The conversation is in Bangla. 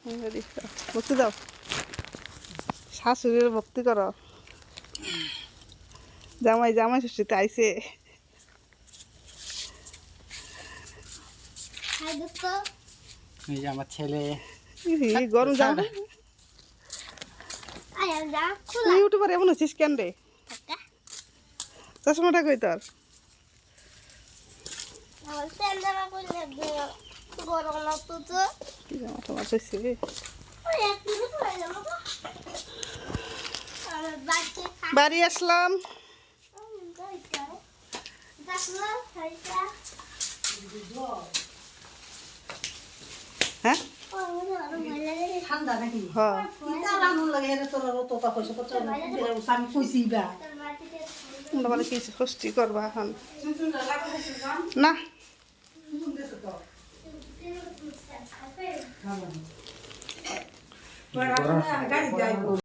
ভক্তি দাও, শাশুড়ির ভক্তি করো। জামাই জামাই ষষ্ঠীতে আইসে। এই যে আমার ছেলে গরম জামা ইউটিউবার এমন হচ্ছিস কেন রে? চশমাটা কই তোর? কি জামা তোমার হচ্ছে? বাড়ি আসলাম। হ্যাঁ ঠান্ডা নাকি? হ্যাঁ তোমরা বলে কি ষষ্ঠী করবা এখন? না গাড়ি যাইব